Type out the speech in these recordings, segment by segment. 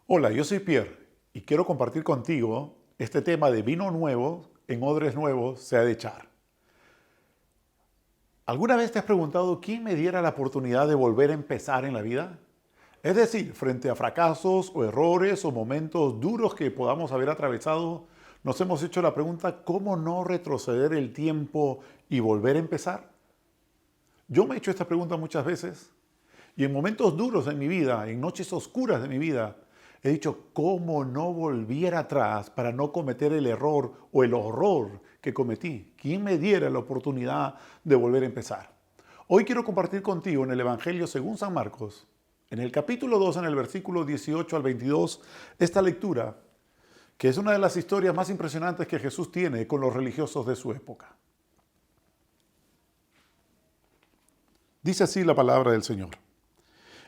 Hola, yo soy Pierre y quiero compartir contigo este tema de vino nuevo en odres nuevos se ha de echar. ¿Alguna vez te has preguntado quién me diera la oportunidad de volver a empezar en la vida? Es decir, frente a fracasos o errores o momentos duros que podamos haber atravesado, nos hemos hecho la pregunta, ¿cómo no retroceder el tiempo y volver a empezar? Yo me he hecho esta pregunta muchas veces y en momentos duros en mi vida, en noches oscuras de mi vida, he dicho, ¿cómo no volviera atrás para no cometer el error o el horror que cometí? ¿Quién me diera la oportunidad de volver a empezar? Hoy quiero compartir contigo en el Evangelio según San Marcos, en el capítulo 2, en el versículo 18 al 22, esta lectura, que es una de las historias más impresionantes que Jesús tiene con los religiosos de su época. Dice así la palabra del Señor.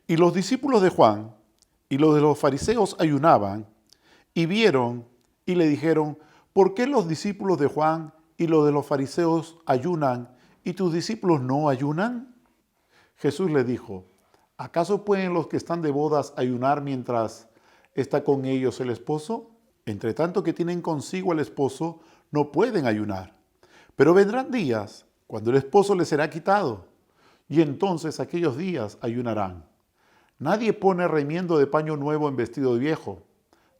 Y los discípulos de Juan y los de los fariseos ayunaban y vieron y le dijeron, ¿por qué los discípulos de Juan y los de los fariseos ayunan y tus discípulos no ayunan? Jesús le dijo, ¿acaso pueden los que están de bodas ayunar mientras está con ellos el esposo? Entre tanto que tienen consigo al esposo, no pueden ayunar. Pero vendrán días cuando el esposo les será quitado, y entonces aquellos días ayunarán. Nadie pone remiendo de paño nuevo en vestido de viejo.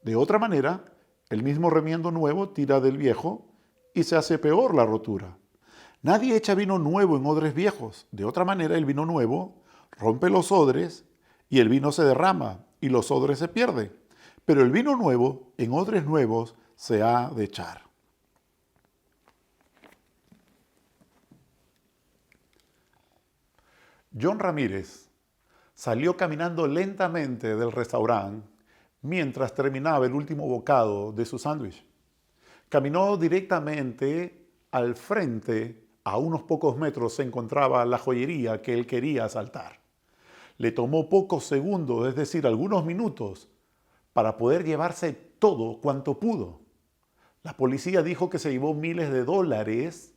De otra manera, el mismo remiendo nuevo tira del viejo y se hace peor la rotura. Nadie echa vino nuevo en odres viejos. De otra manera, el vino nuevo rompe los odres y el vino se derrama y los odres se pierden. Pero el vino nuevo en odres nuevos se ha de echar. John Ramírez salió caminando lentamente del restaurante mientras terminaba el último bocado de su sándwich. Caminó directamente al frente, a unos pocos metros se encontraba la joyería que él quería asaltar. Le tomó pocos segundos, es decir, algunos minutos, para poder llevarse todo cuanto pudo. La policía dijo que se llevó miles de dólares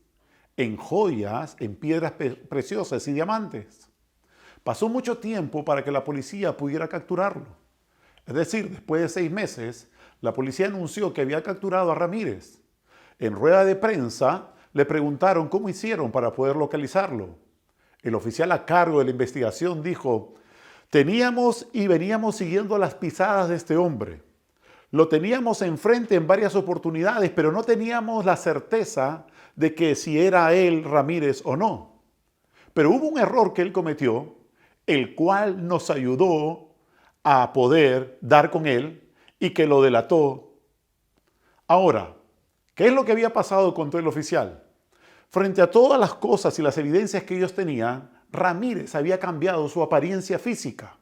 en joyas, en piedras preciosas y diamantes. Pasó mucho tiempo para que la policía pudiera capturarlo. Es decir, después de 6 meses, la policía anunció que había capturado a Ramírez. En rueda de prensa le preguntaron cómo hicieron para poder localizarlo. El oficial a cargo de la investigación dijo, teníamos y veníamos siguiendo las pisadas de este hombre. Lo teníamos enfrente en varias oportunidades, pero no teníamos la certeza de que si era él Ramírez o no. Pero hubo un error que él cometió, el cual nos ayudó a poder dar con él y que lo delató. Ahora, ¿qué es lo que había pasado con todo el oficial? Frente a todas las cosas y las evidencias que ellos tenían, Ramírez había cambiado su apariencia física.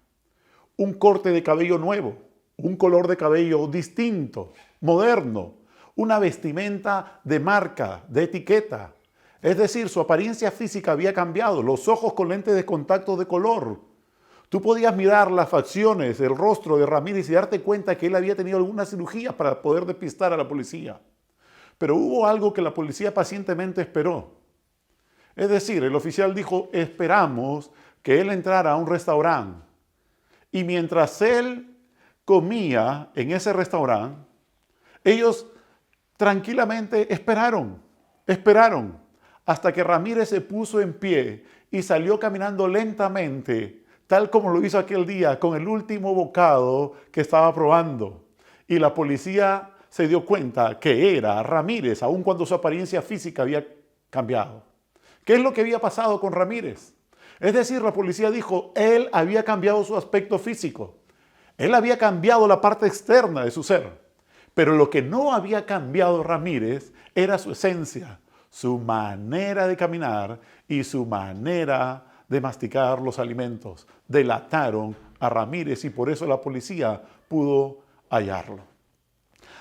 Un corte de cabello nuevo, un color de cabello distinto, moderno, una vestimenta de marca, de etiqueta. Es decir, su apariencia física había cambiado, los ojos con lentes de contacto de color. Tú podías mirar las facciones, el rostro de Ramírez y darte cuenta que él había tenido alguna cirugía para poder despistar a la policía. Pero hubo algo que la policía pacientemente esperó. Es decir, el oficial dijo, esperamos que él entrara a un restaurante. Y mientras él comía en ese restaurante, ellos tranquilamente esperaron hasta que Ramírez se puso en pie y salió caminando lentamente, tal como lo hizo aquel día con el último bocado que estaba probando. Y la policía se dio cuenta que era Ramírez, aun cuando su apariencia física había cambiado. ¿Qué es lo que había pasado con Ramírez? Es decir, la policía dijo, él había cambiado su aspecto físico. Él había cambiado la parte externa de su ser. Pero lo que no había cambiado Ramírez era su esencia, su manera de caminar y su manera de masticar los alimentos. Delataron a Ramírez y por eso la policía pudo hallarlo.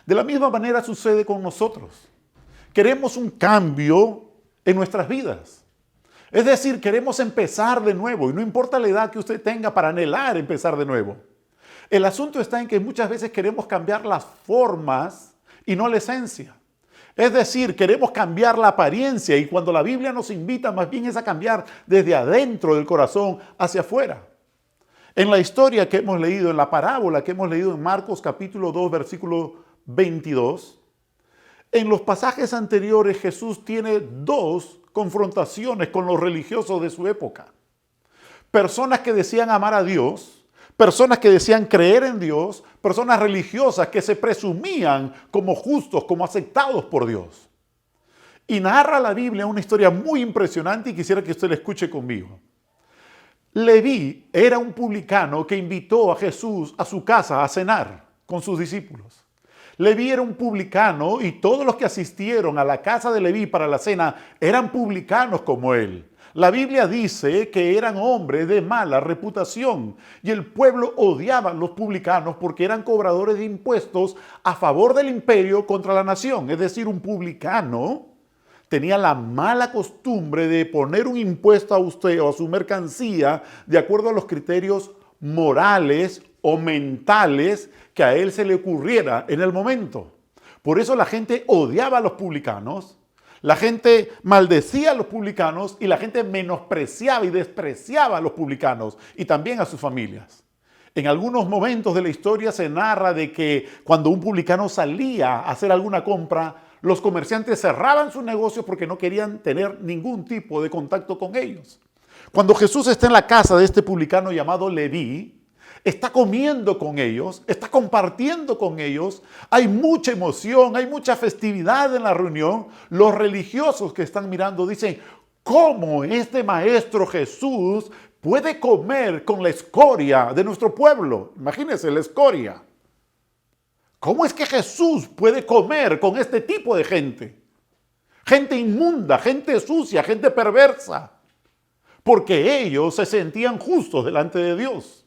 De la misma manera sucede con nosotros. Queremos un cambio en nuestras vidas. Es decir, queremos empezar de nuevo y no importa la edad que usted tenga para anhelar empezar de nuevo. El asunto está en que muchas veces queremos cambiar las formas y no la esencia. Es decir, queremos cambiar la apariencia y cuando la Biblia nos invita más bien es a cambiar desde adentro del corazón hacia afuera. En la historia que hemos leído, en la parábola que hemos leído en Marcos capítulo 2, versículo 22, en los pasajes anteriores Jesús tiene dos confrontaciones con los religiosos de su época. Personas que decían amar a Dios, personas que decían creer en Dios, personas religiosas que se presumían como justos, como aceptados por Dios. Y narra la Biblia una historia muy impresionante y quisiera que usted la escuche conmigo. Leví era un publicano que invitó a Jesús a su casa a cenar con sus discípulos. Leví era un publicano y todos los que asistieron a la casa de Leví para la cena eran publicanos como él. La Biblia dice que eran hombres de mala reputación y el pueblo odiaba a los publicanos porque eran cobradores de impuestos a favor del imperio contra la nación. Es decir, un publicano tenía la mala costumbre de poner un impuesto a usted o a su mercancía de acuerdo a los criterios morales o mentales que a él se le ocurriera en el momento. Por eso la gente odiaba a los publicanos, la gente maldecía a los publicanos y la gente menospreciaba y despreciaba a los publicanos y también a sus familias. En algunos momentos de la historia se narra de que cuando un publicano salía a hacer alguna compra, los comerciantes cerraban sus negocios porque no querían tener ningún tipo de contacto con ellos. Cuando Jesús está en la casa de este publicano llamado Leví, está comiendo con ellos, está compartiendo con ellos, hay mucha emoción, hay mucha festividad en la reunión. Los religiosos que están mirando dicen, ¿cómo este maestro Jesús puede comer con la escoria de nuestro pueblo? Imagínense, la escoria. ¿Cómo es que Jesús puede comer con este tipo de gente? Gente inmunda, gente sucia, gente perversa. Porque ellos se sentían justos delante de Dios.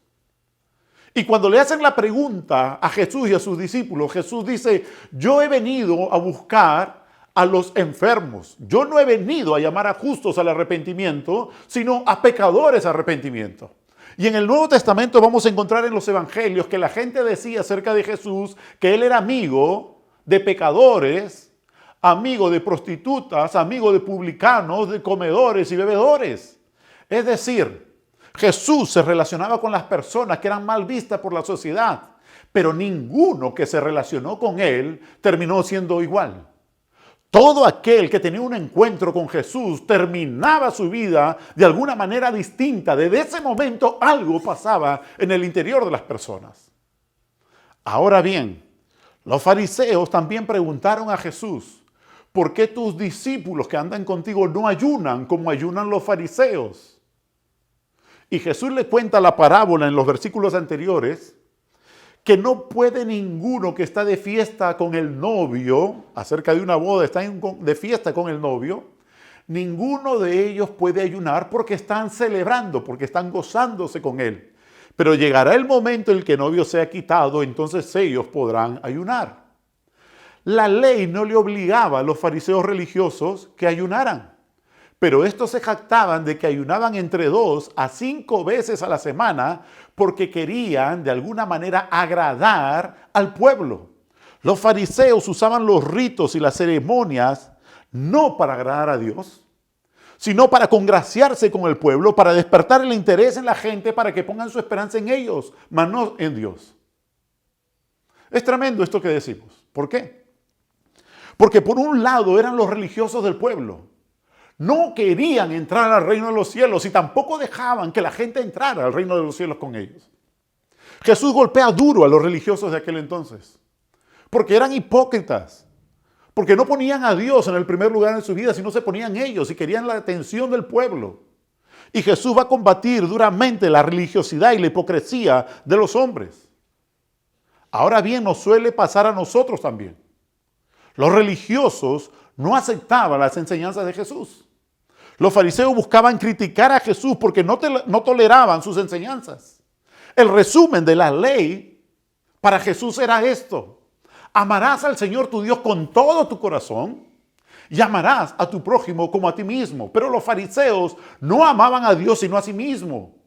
Y cuando le hacen la pregunta a Jesús y a sus discípulos, Jesús dice, yo he venido a buscar a los enfermos. Yo no he venido a llamar a justos al arrepentimiento, sino a pecadores al arrepentimiento. Y en el Nuevo Testamento vamos a encontrar en los evangelios que la gente decía acerca de Jesús que él era amigo de pecadores, amigo de prostitutas, amigo de publicanos, de comedores y bebedores. Es decir, Jesús se relacionaba con las personas que eran mal vistas por la sociedad, pero ninguno que se relacionó con él terminó siendo igual. Todo aquel que tenía un encuentro con Jesús terminaba su vida de alguna manera distinta. Desde ese momento algo pasaba en el interior de las personas. Ahora bien, los fariseos también preguntaron a Jesús, ¿por qué tus discípulos que andan contigo no ayunan como ayunan los fariseos? Y Jesús le cuenta la parábola en los versículos anteriores, que no puede ninguno que está de fiesta con el novio, acerca de una boda, está de fiesta con el novio, ninguno de ellos puede ayunar porque están celebrando, porque están gozándose con él. Pero llegará el momento en el que el novio sea quitado, entonces ellos podrán ayunar. La ley no le obligaba a los fariseos religiosos que ayunaran, pero estos se jactaban de que ayunaban entre 2 a 5 veces a la semana porque querían de alguna manera agradar al pueblo. Los fariseos usaban los ritos y las ceremonias no para agradar a Dios, sino para congraciarse con el pueblo, para despertar el interés en la gente, para que pongan su esperanza en ellos, mas no en Dios. Es tremendo esto que decimos. ¿Por qué? Porque por un lado eran los religiosos del pueblo. No querían entrar al reino de los cielos y tampoco dejaban que la gente entrara al reino de los cielos con ellos. Jesús golpea duro a los religiosos de aquel entonces, porque eran hipócritas, porque no ponían a Dios en el primer lugar en su vida, sino se ponían ellos y querían la atención del pueblo. Y Jesús va a combatir duramente la religiosidad y la hipocresía de los hombres. Ahora bien, nos suele pasar a nosotros también. Los religiosos no aceptaban las enseñanzas de Jesús. Los fariseos buscaban criticar a Jesús porque no toleraban sus enseñanzas. El resumen de la ley para Jesús era esto: amarás al Señor tu Dios con todo tu corazón y amarás a tu prójimo como a ti mismo. Pero los fariseos no amaban a Dios sino a sí mismo.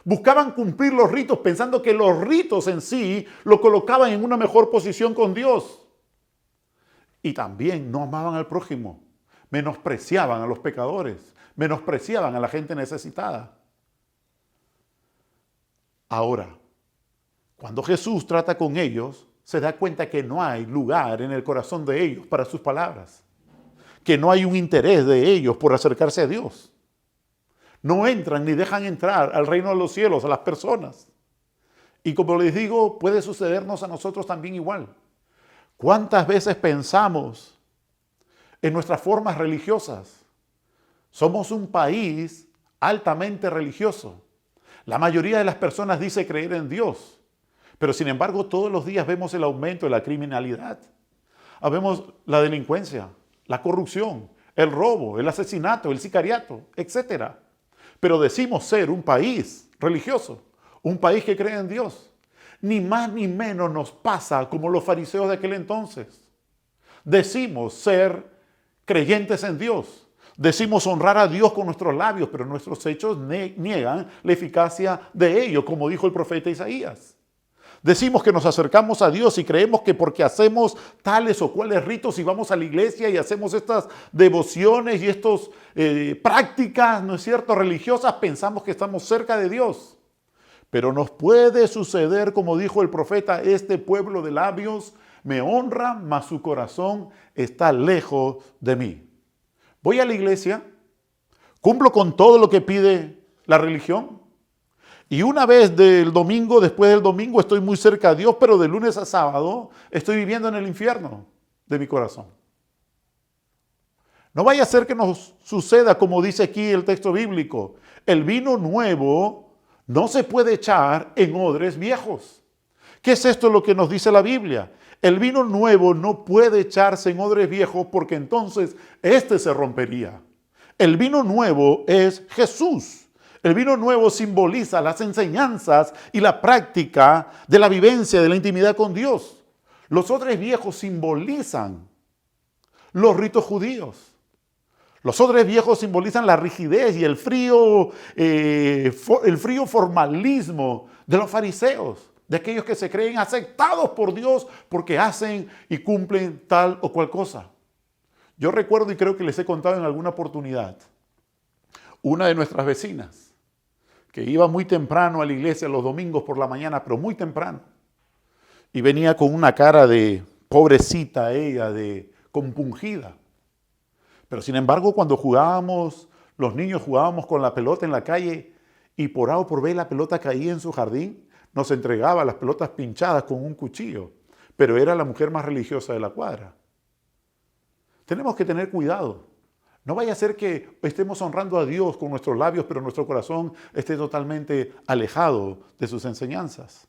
Buscaban cumplir los ritos pensando que los ritos en sí lo colocaban en una mejor posición con Dios. Y también no amaban al prójimo, menospreciaban a los pecadores, menospreciaban a la gente necesitada. Ahora, cuando Jesús trata con ellos, se da cuenta que no hay lugar en el corazón de ellos para sus palabras, que no hay un interés de ellos por acercarse a Dios. No entran ni dejan entrar al reino de los cielos a las personas. Y como les digo, puede sucedernos a nosotros también igual. ¿Cuántas veces pensamos en nuestras formas religiosas? Somos un país altamente religioso. La mayoría de las personas dice creer en Dios, pero sin embargo todos los días vemos el aumento de la criminalidad. Vemos la delincuencia, la corrupción, el robo, el asesinato, el sicariato, etc. Pero decimos ser un país religioso, un país que cree en Dios. Ni más ni menos nos pasa como los fariseos de aquel entonces. Decimos ser creyentes en Dios. Decimos honrar a Dios con nuestros labios, pero nuestros hechos niegan la eficacia de ello, como dijo el profeta Isaías. Decimos que nos acercamos a Dios y creemos que porque hacemos tales o cuales ritos y vamos a la iglesia y hacemos estas devociones y estas prácticas, ¿no es cierto?, religiosas, pensamos que estamos cerca de Dios. Pero nos puede suceder, como dijo el profeta, este pueblo de labios me honra, mas su corazón está lejos de mí. Voy a la iglesia, cumplo con todo lo que pide la religión y una vez del domingo, después del domingo, estoy muy cerca a Dios, pero de lunes a sábado estoy viviendo en el infierno de mi corazón. No vaya a ser que nos suceda como dice aquí el texto bíblico. El vino nuevo no se puede echar en odres viejos. ¿Qué es esto lo que nos dice la Biblia? El vino nuevo no puede echarse en odres viejos porque entonces este se rompería. El vino nuevo es Jesús. El vino nuevo simboliza las enseñanzas y la práctica de la vivencia, de la intimidad con Dios. Los odres viejos simbolizan los ritos judíos. Los odres viejos simbolizan la rigidez y el frío formalismo de los fariseos, de aquellos que se creen aceptados por Dios porque hacen y cumplen tal o cual cosa. Yo recuerdo y creo que les he contado en alguna oportunidad, una de nuestras vecinas, que iba muy temprano a la iglesia los domingos por la mañana, pero muy temprano, y venía con una cara de pobrecita ella, de compungida. Pero sin embargo, cuando jugábamos, los niños jugábamos con la pelota en la calle y por A o por B la pelota caía en su jardín, nos entregaba las pelotas pinchadas con un cuchillo, pero era la mujer más religiosa de la cuadra. Tenemos que tener cuidado. No vaya a ser que estemos honrando a Dios con nuestros labios, pero nuestro corazón esté totalmente alejado de sus enseñanzas.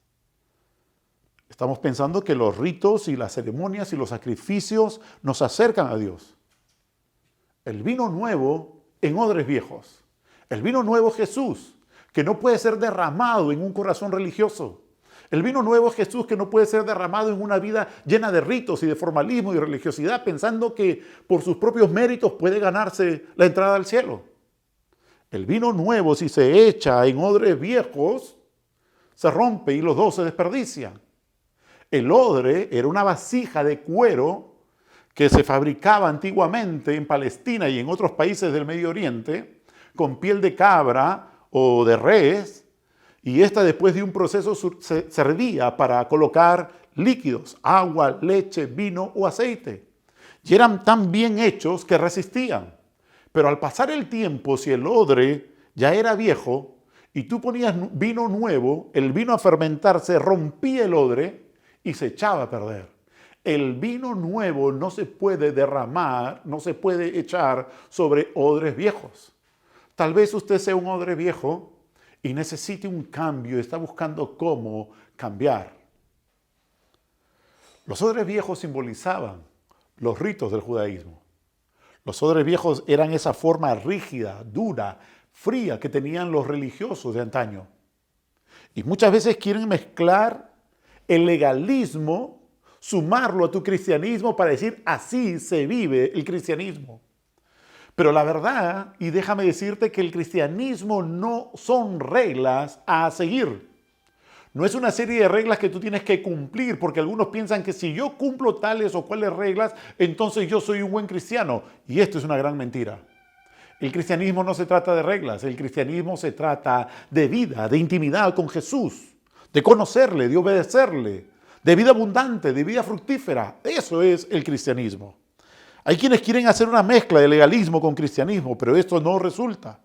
Estamos pensando que los ritos y las ceremonias y los sacrificios nos acercan a Dios. El vino nuevo en odres viejos. El vino nuevo es Jesús, que no puede ser derramado en un corazón religioso. El vino nuevo es Jesús, que no puede ser derramado en una vida llena de ritos y de formalismo y religiosidad, pensando que por sus propios méritos puede ganarse la entrada al cielo. El vino nuevo, si se echa en odres viejos, se rompe y los dos se desperdician. El odre era una vasija de cuero que se fabricaba antiguamente en Palestina y en otros países del Medio Oriente, con piel de cabra o de res, y esta después de un proceso se servía para colocar líquidos, agua, leche, vino o aceite. Y eran tan bien hechos que resistían. Pero al pasar el tiempo, si el odre ya era viejo y tú ponías vino nuevo, el vino a fermentarse rompía el odre y se echaba a perder. El vino nuevo no se puede derramar, no se puede echar sobre odres viejos. Tal vez usted sea un odre viejo y necesite un cambio, está buscando cómo cambiar. Los odres viejos simbolizaban los ritos del judaísmo. Los odres viejos eran esa forma rígida, dura, fría que tenían los religiosos de antaño. Y muchas veces quieren mezclar el legalismo, sumarlo a tu cristianismo para decir así se vive el cristianismo. Pero la verdad, y déjame decirte que el cristianismo no son reglas a seguir. No es una serie de reglas que tú tienes que cumplir, porque algunos piensan que si yo cumplo tales o cuales reglas, entonces yo soy un buen cristiano. Y esto es una gran mentira. El cristianismo no se trata de reglas, el cristianismo se trata de vida, de intimidad con Jesús, de conocerle, de obedecerle, de vida abundante, de vida fructífera. Eso es el cristianismo. Hay quienes quieren hacer una mezcla de legalismo con cristianismo, pero esto no resulta.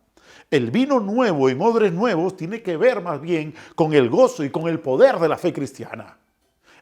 El vino nuevo en odres nuevos tiene que ver más bien con el gozo y con el poder de la fe cristiana.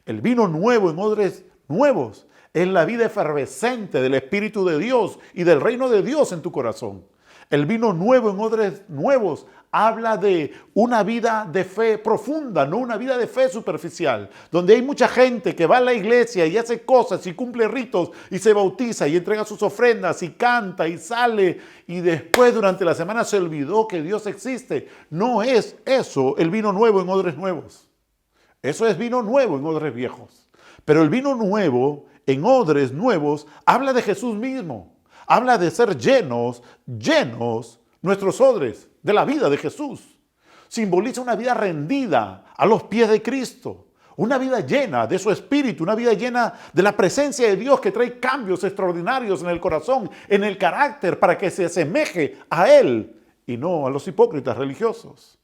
El vino nuevo en odres nuevos es la vida efervescente del Espíritu de Dios y del reino de Dios en tu corazón. El vino nuevo en odres nuevos habla de una vida de fe profunda, no una vida de fe superficial, donde hay mucha gente que va a la iglesia y hace cosas y cumple ritos y se bautiza y entrega sus ofrendas y canta y sale y después durante la semana se olvidó que Dios existe. No es eso el vino nuevo en odres nuevos. Eso es vino nuevo en odres viejos. Pero el vino nuevo en odres nuevos habla de Jesús mismo. Habla de ser llenos nuestros odres de la vida de Jesús. Simboliza una vida rendida a los pies de Cristo. Una vida llena de su espíritu, una vida llena de la presencia de Dios que trae cambios extraordinarios en el corazón, en el carácter, para que se asemeje a Él y no a los hipócritas religiosos.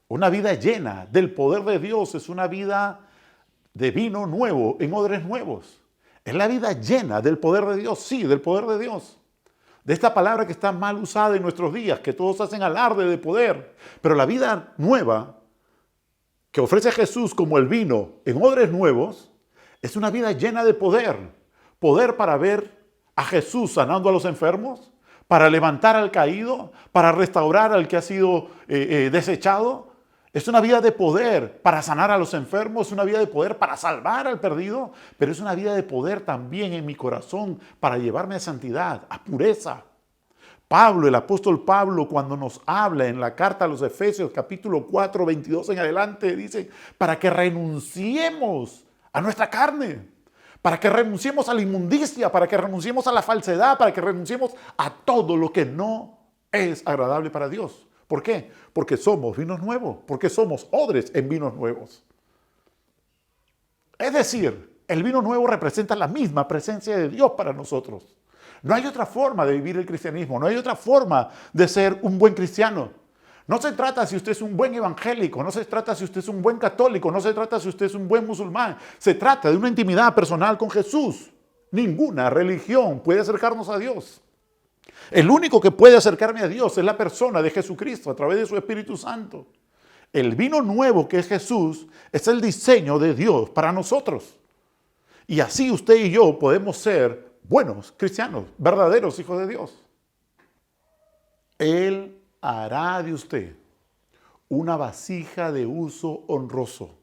Una vida llena del poder de Dios es una vida de vino nuevo en odres nuevos. Es la vida llena del poder de Dios, sí, del poder de Dios. De esta palabra que está mal usada en nuestros días, que todos hacen alarde de poder. Pero la vida nueva que ofrece Jesús como el vino en odres nuevos es una vida llena de poder. Poder para ver a Jesús sanando a los enfermos, para levantar al caído, para restaurar al que ha sido desechado. Es una vida de poder para sanar a los enfermos, es una vida de poder para salvar al perdido, pero es una vida de poder también en mi corazón para llevarme a santidad, a pureza. Pablo, el apóstol Pablo, cuando nos habla en la carta a los Efesios, capítulo 4, 22 en adelante, dice, para que renunciemos a nuestra carne, para que renunciemos a la inmundicia, para que renunciemos a la falsedad, para que renunciemos a todo lo que no es agradable para Dios. ¿Por qué? Porque somos vinos nuevos, porque somos odres en vinos nuevos. Es decir, el vino nuevo representa la misma presencia de Dios para nosotros. No hay otra forma de vivir el cristianismo, no hay otra forma de ser un buen cristiano. No se trata si usted es un buen evangélico, no se trata si usted es un buen católico, no se trata si usted es un buen musulmán. Se trata de una intimidad personal con Jesús. Ninguna religión puede acercarnos a Dios. El único que puede acercarme a Dios es la persona de Jesucristo a través de su Espíritu Santo. El vino nuevo que es Jesús es el diseño de Dios para nosotros. Y así usted y yo podemos ser buenos cristianos, verdaderos hijos de Dios. Él hará de usted una vasija de uso honroso.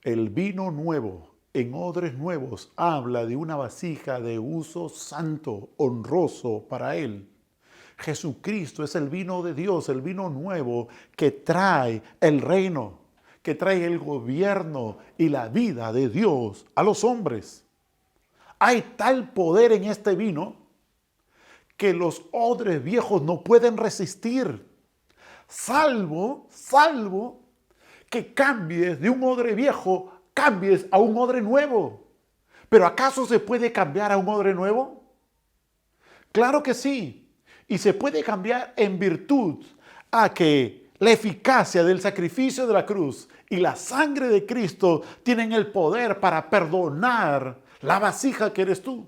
El vino nuevo en odres nuevos habla de una vasija de uso santo, honroso para Él. Jesucristo es el vino de Dios, el vino nuevo que trae el reino, que trae el gobierno y la vida de Dios a los hombres. Hay tal poder en este vino que los odres viejos no pueden resistir, salvo que cambies de un odre viejo, cambies a un odre nuevo. ¿Pero acaso se puede cambiar a un odre nuevo? Claro que sí. Y se puede cambiar en virtud a que la eficacia del sacrificio de la cruz y la sangre de Cristo tienen el poder para perdonar la vasija que eres tú.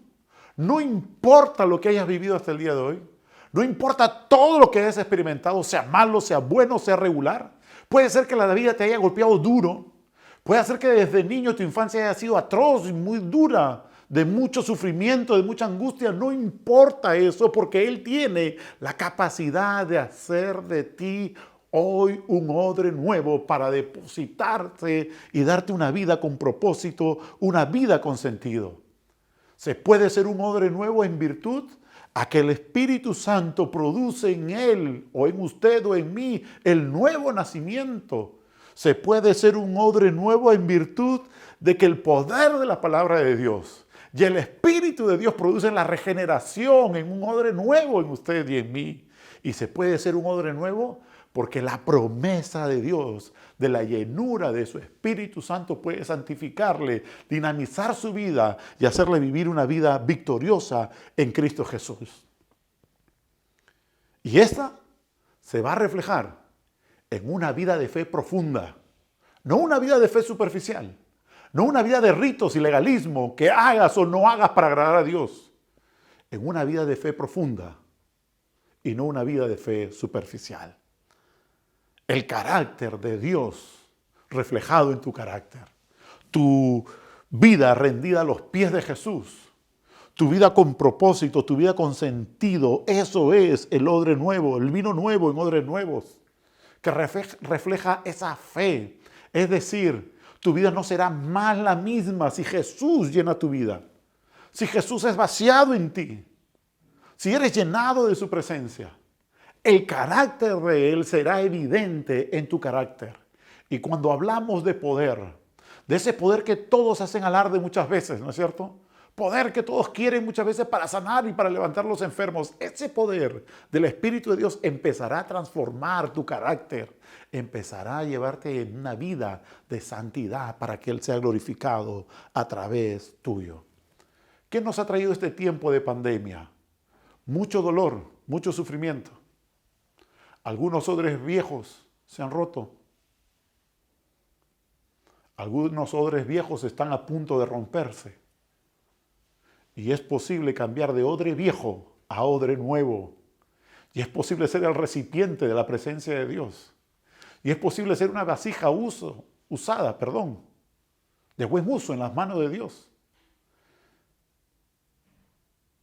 No importa lo que hayas vivido hasta el día de hoy. No importa todo lo que hayas experimentado, sea malo, sea bueno, sea regular. Puede ser que la vida te haya golpeado duro. Puede ser que desde niño tu infancia haya sido atroz y muy dura, de mucho sufrimiento, de mucha angustia. No importa eso, porque Él tiene la capacidad de hacer de ti hoy un odre nuevo para depositarte y darte una vida con propósito, una vida con sentido. Se puede ser un odre nuevo en virtud a que el Espíritu Santo produce en Él o en usted o en mí el nuevo nacimiento. Se puede ser un odre nuevo en virtud de que el poder de la palabra de Dios y el Espíritu de Dios producen la regeneración en un odre nuevo en usted y en mí. Y se puede ser un odre nuevo porque la promesa de Dios, de la llenura de su Espíritu Santo puede santificarle, dinamizar su vida y hacerle vivir una vida victoriosa en Cristo Jesús. Y esta se va a reflejar en una vida de fe profunda, no una vida de fe superficial, no una vida de ritos y legalismo que hagas o no hagas para agradar a Dios, en una vida de fe profunda y no una vida de fe superficial. El carácter de Dios reflejado en tu carácter, tu vida rendida a los pies de Jesús, tu vida con propósito, tu vida con sentido, eso es el odre nuevo, el vino nuevo en odres nuevos, que refleja esa fe. Es decir, tu vida no será más la misma si Jesús llena tu vida, si Jesús es vaciado en ti, si eres llenado de su presencia. El carácter de Él será evidente en tu carácter. Y cuando hablamos de poder, de ese poder que todos hacen alarde muchas veces, ¿no es cierto? Poder que todos quieren muchas veces para sanar y para levantar los enfermos. Ese poder del Espíritu de Dios empezará a transformar tu carácter. Empezará a llevarte en una vida de santidad para que Él sea glorificado a través tuyo. ¿Qué nos ha traído este tiempo de pandemia? Mucho dolor, mucho sufrimiento. Algunos odres viejos se han roto. Algunos odres viejos están a punto de romperse. Y es posible cambiar de odre viejo a odre nuevo. Y es posible ser el recipiente de la presencia de Dios. Y es posible ser una vasija usada, de buen uso en las manos de Dios.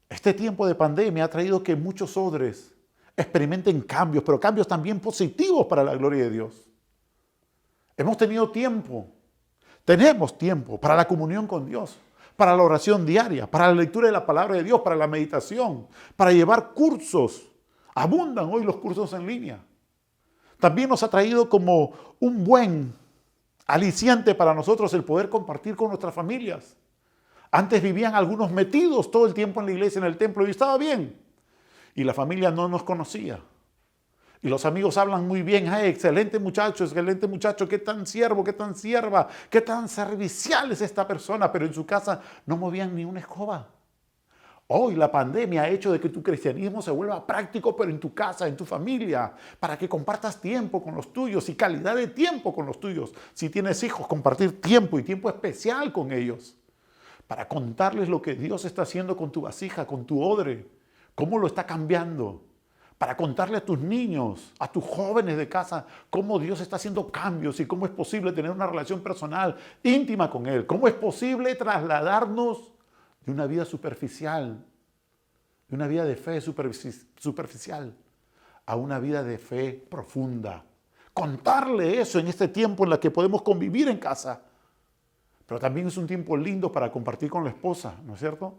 Este tiempo de pandemia ha traído que muchos odres experimenten cambios, pero cambios también positivos para la gloria de Dios. Hemos tenido tiempo, tenemos tiempo para la comunión con Dios, para la oración diaria, para la lectura de la palabra de Dios, para la meditación, para llevar cursos. Abundan hoy los cursos en línea. También nos ha traído como un buen aliciente para nosotros el poder compartir con nuestras familias. Antes vivían algunos metidos todo el tiempo en la iglesia, en el templo, y estaba bien. Y la familia no nos conocía. Y los amigos hablan muy bien. ¡Ay, excelente muchacho, qué tan siervo, qué tan sierva, qué tan servicial es esta persona! Pero en su casa no movían ni una escoba. Hoy la pandemia ha hecho de que tu cristianismo se vuelva práctico, pero en tu casa, en tu familia, para que compartas tiempo con los tuyos y calidad de tiempo con los tuyos. Si tienes hijos, compartir tiempo y tiempo especial con ellos, para contarles lo que Dios está haciendo con tu vasija, con tu odre, cómo lo está cambiando. Para contarle a tus niños, a tus jóvenes de casa, cómo Dios está haciendo cambios y cómo es posible tener una relación personal íntima con Él. Cómo es posible trasladarnos de una vida superficial, de una vida de fe superficial, a una vida de fe profunda. Contarle eso en este tiempo en el que podemos convivir en casa. Pero también es un tiempo lindo para compartir con la esposa, ¿no es cierto?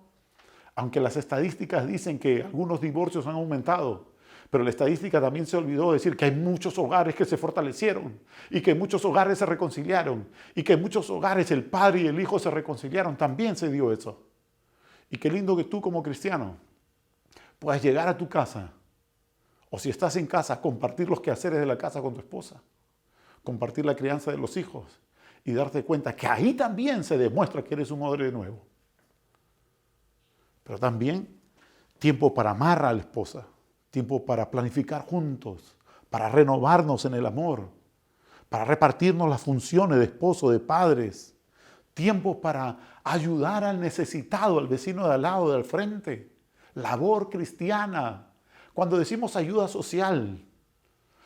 Aunque las estadísticas dicen que algunos divorcios han aumentado, pero la estadística también se olvidó de decir que hay muchos hogares que se fortalecieron y que muchos hogares se reconciliaron y que en muchos hogares el padre y el hijo se reconciliaron. También se dio eso. Y qué lindo que tú como cristiano puedas llegar a tu casa, o si estás en casa, compartir los quehaceres de la casa con tu esposa, compartir la crianza de los hijos y darte cuenta que ahí también se demuestra que eres un odre nuevo. Pero también tiempo para amar a la esposa, tiempo para planificar juntos, para renovarnos en el amor, para repartirnos las funciones de esposo, de padres, tiempo para ayudar al necesitado, al vecino de al lado, del frente, labor cristiana. Cuando decimos ayuda social,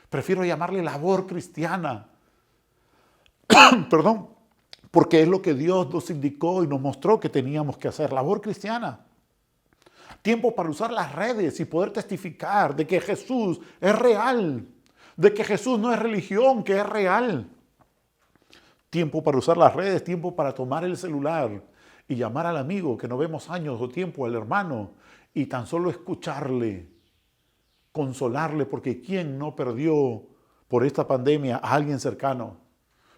prefiero llamarle labor cristiana. Perdón, porque es lo que Dios nos indicó y nos mostró que teníamos que hacer, labor cristiana. Tiempo para usar las redes y poder testificar de que Jesús es real, de que Jesús no es religión, que es real. Tiempo para usar las redes, tiempo para tomar el celular y llamar al amigo que no vemos años o tiempo, al hermano, y tan solo escucharle, consolarle, porque ¿quién no perdió por esta pandemia a alguien cercano?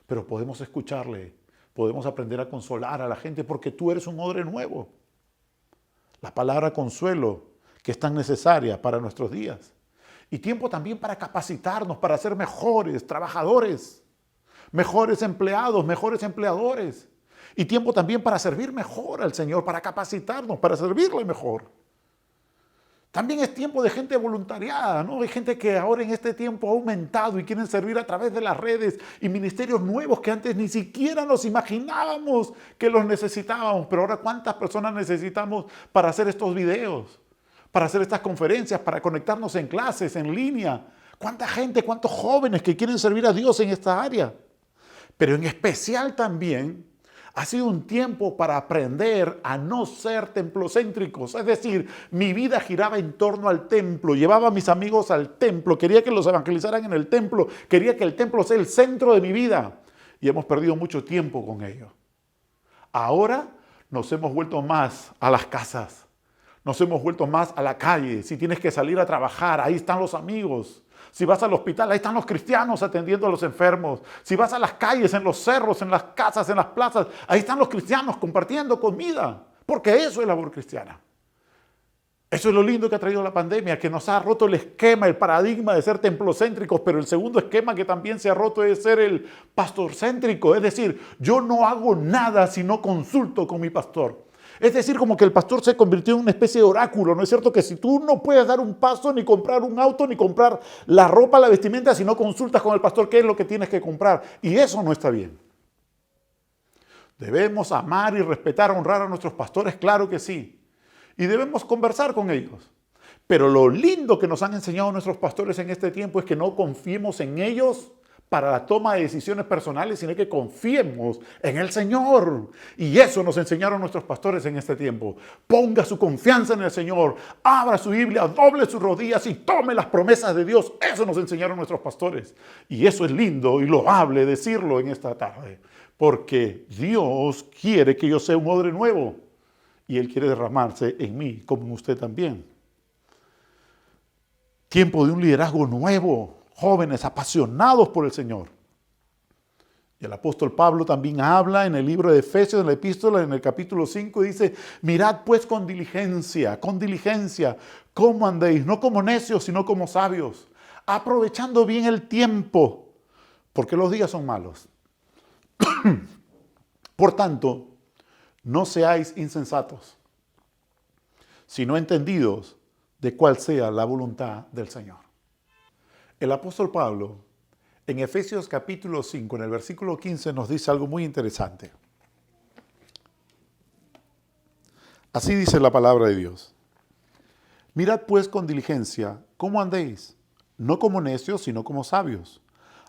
Pero podemos escucharle, podemos aprender a consolar a la gente porque tú eres un odre nuevo. La palabra consuelo, que es tan necesaria para nuestros días. Y tiempo también para capacitarnos, para ser mejores trabajadores, mejores empleados, mejores empleadores. Y tiempo también para servir mejor al Señor, para capacitarnos, para servirle mejor. También es tiempo de gente voluntariada, ¿no? Hay gente que ahora en este tiempo ha aumentado y quieren servir a través de las redes y ministerios nuevos que antes ni siquiera nos imaginábamos que los necesitábamos. Pero ahora, ¿cuántas personas necesitamos para hacer estos videos? Para hacer estas conferencias, para conectarnos en clases, en línea. ¿Cuánta gente, cuántos jóvenes que quieren servir a Dios en esta área? Pero en especial también ha sido un tiempo para aprender a no ser templocéntricos. Es decir, mi vida giraba en torno al templo, llevaba a mis amigos al templo, quería que los evangelizaran en el templo, quería que el templo sea el centro de mi vida. Y hemos perdido mucho tiempo con ello. Ahora nos hemos vuelto más a las casas, nos hemos vuelto más a la calle. Si tienes que salir a trabajar, ahí están los amigos. Si vas al hospital, ahí están los cristianos atendiendo a los enfermos. Si vas a las calles, en los cerros, en las casas, en las plazas, ahí están los cristianos compartiendo comida. Porque eso es labor cristiana. Eso es lo lindo que ha traído la pandemia, que nos ha roto el esquema, el paradigma de ser templocéntricos, pero el segundo esquema que también se ha roto es ser el pastorcéntrico. Es decir, yo no hago nada si no consulto con mi pastor. Es decir, como que el pastor se convirtió en una especie de oráculo. ¿No es cierto que si tú no puedes dar un paso, ni comprar un auto, ni comprar la ropa, la vestimenta, si no consultas con el pastor qué es lo que tienes que comprar? Y eso no está bien. Debemos amar y respetar, honrar a nuestros pastores, claro que sí. Y debemos conversar con ellos. Pero lo lindo que nos han enseñado nuestros pastores en este tiempo es que no confiemos en ellos para la toma de decisiones personales, sino que confiemos en el Señor. Y eso nos enseñaron nuestros pastores en este tiempo. Ponga su confianza en el Señor, abra su Biblia, doble sus rodillas y tome las promesas de Dios. Eso nos enseñaron nuestros pastores. Y eso es lindo y loable decirlo en esta tarde, porque Dios quiere que yo sea un odre nuevo y Él quiere derramarse en mí, como en usted también. Tiempo de un liderazgo nuevo. Jóvenes apasionados por el Señor. Y el apóstol Pablo también habla en el libro de Efesios, en la epístola, en el capítulo 5, dice, mirad pues con diligencia, cómo andéis, no como necios, sino como sabios, aprovechando bien el tiempo, porque los días son malos. Por tanto, no seáis insensatos, sino entendidos de cuál sea la voluntad del Señor. El apóstol Pablo, en Efesios capítulo 5, en el versículo 15, nos dice algo muy interesante. Así dice la palabra de Dios. Mirad pues con diligencia cómo andéis, no como necios, sino como sabios,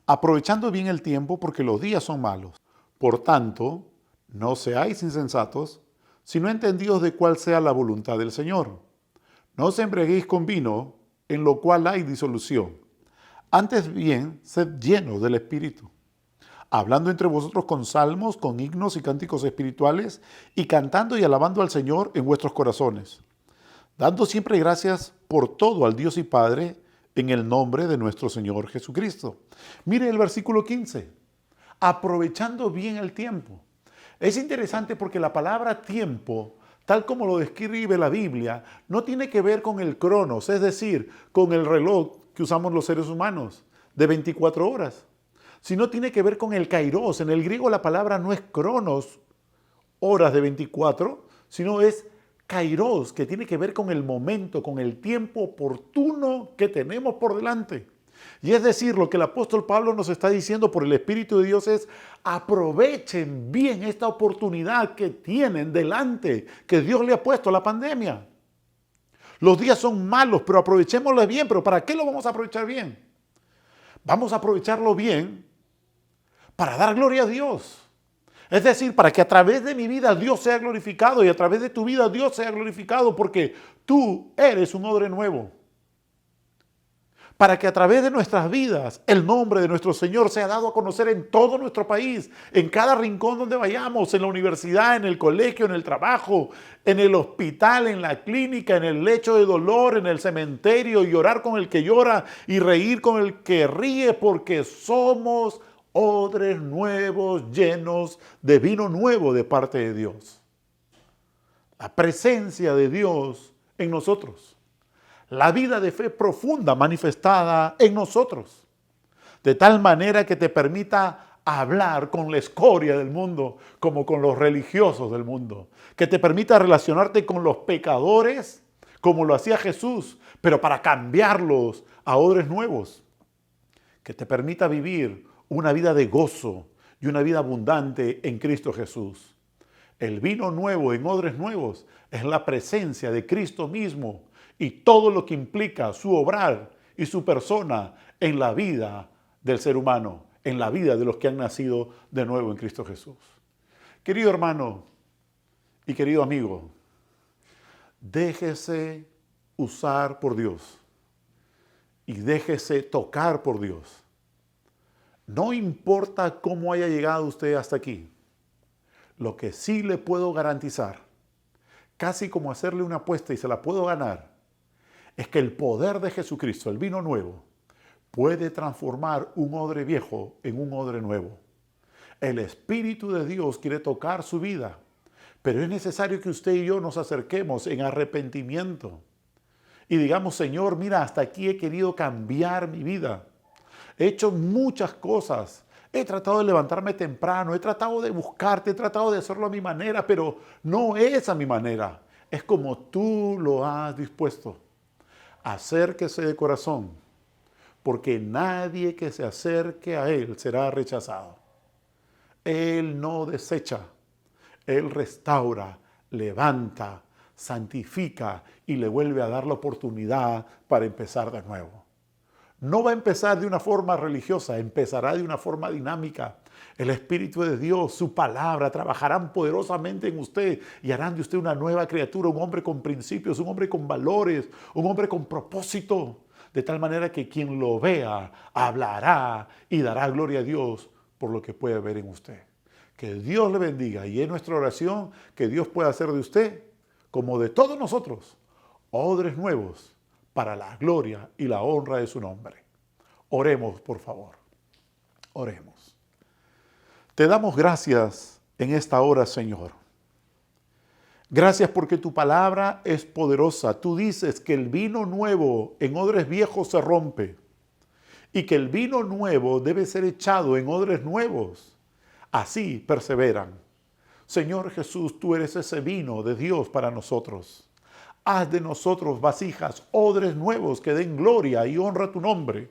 aprovechando bien el tiempo porque los días son malos. Por tanto, no seáis insensatos, sino entendidos de cuál sea la voluntad del Señor. No os embriaguéis con vino, en lo cual hay disolución. Antes bien, sed llenos del Espíritu, hablando entre vosotros con salmos, con himnos y cánticos espirituales, y cantando y alabando al Señor en vuestros corazones, dando siempre gracias por todo al Dios y Padre, en el nombre de nuestro Señor Jesucristo. Mire el versículo 15, aprovechando bien el tiempo. Es interesante porque la palabra tiempo, tal como lo describe la Biblia, no tiene que ver con el cronos, es decir, con el reloj que usamos los seres humanos, de 24 horas, sino tiene que ver con el kairos. En el griego la palabra no es cronos, horas de 24, sino es kairos, que tiene que ver con el momento, con el tiempo oportuno que tenemos por delante. Y es decir, lo que el apóstol Pablo nos está diciendo por el Espíritu de Dios es: aprovechen bien esta oportunidad que tienen delante, que Dios le ha puesto, la pandemia. Los días son malos, pero aprovechémoslo bien. ¿Pero para qué lo vamos a aprovechar bien? Vamos a aprovecharlo bien para dar gloria a Dios. Es decir, para que a través de mi vida Dios sea glorificado y a través de tu vida Dios sea glorificado, porque tú eres un odre nuevo. Para que a través de nuestras vidas el nombre de nuestro Señor sea dado a conocer en todo nuestro país, en cada rincón donde vayamos, en la universidad, en el colegio, en el trabajo, en el hospital, en la clínica, en el lecho de dolor, en el cementerio, y llorar con el que llora y reír con el que ríe, porque somos odres nuevos llenos de vino nuevo de parte de Dios. La presencia de Dios en nosotros. La vida de fe profunda manifestada en nosotros, de tal manera que te permita hablar con la escoria del mundo como con los religiosos del mundo, que te permita relacionarte con los pecadores como lo hacía Jesús, pero para cambiarlos a odres nuevos, que te permita vivir una vida de gozo y una vida abundante en Cristo Jesús. El vino nuevo en odres nuevos es la presencia de Cristo mismo y todo lo que implica su obrar y su persona en la vida del ser humano, en la vida de los que han nacido de nuevo en Cristo Jesús. Querido hermano y querido amigo, déjese usar por Dios y déjese tocar por Dios. No importa cómo haya llegado usted hasta aquí, lo que sí le puedo garantizar, casi como hacerle una apuesta y se la puedo ganar, es que el poder de Jesucristo, el vino nuevo, puede transformar un odre viejo en un odre nuevo. El Espíritu de Dios quiere tocar su vida, pero es necesario que usted y yo nos acerquemos en arrepentimiento y digamos: Señor, mira, hasta aquí he querido cambiar mi vida. He hecho muchas cosas. He tratado de levantarme temprano, he tratado de buscarte, he tratado de hacerlo a mi manera, pero no es a mi manera. Es como tú lo has dispuesto. Acérquese de corazón, porque nadie que se acerque a Él será rechazado. Él no desecha, Él restaura, levanta, santifica y le vuelve a dar la oportunidad para empezar de nuevo. No va a empezar de una forma religiosa, empezará de una forma dinámica. El Espíritu de Dios, su palabra, trabajarán poderosamente en usted y harán de usted una nueva criatura, un hombre con principios, un hombre con valores, un hombre con propósito, de tal manera que quien lo vea hablará y dará gloria a Dios por lo que puede ver en usted. Que Dios le bendiga y es nuestra oración que Dios pueda hacer de usted, como de todos nosotros, odres nuevos para la gloria y la honra de su nombre. Oremos, por favor. Oremos. Te damos gracias en esta hora, Señor. Gracias porque tu palabra es poderosa. Tú dices que el vino nuevo en odres viejos se rompe y que el vino nuevo debe ser echado en odres nuevos. Así perseveran. Señor Jesús, tú eres ese vino de Dios para nosotros. Haz de nosotros vasijas, odres nuevos que den gloria y honra a tu nombre,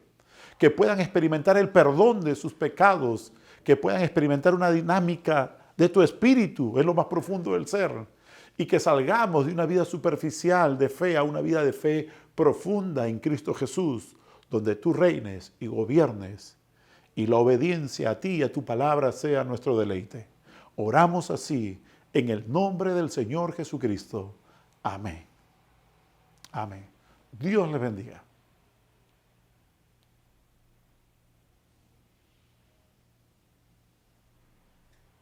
que puedan experimentar el perdón de sus pecados, que puedan experimentar una dinámica de tu espíritu en lo más profundo del ser, y que salgamos de una vida superficial de fe a una vida de fe profunda en Cristo Jesús, donde tú reines y gobiernes, y la obediencia a ti y a tu palabra sea nuestro deleite. Oramos así en el nombre del Señor Jesucristo. Amén. Amén. Dios les bendiga.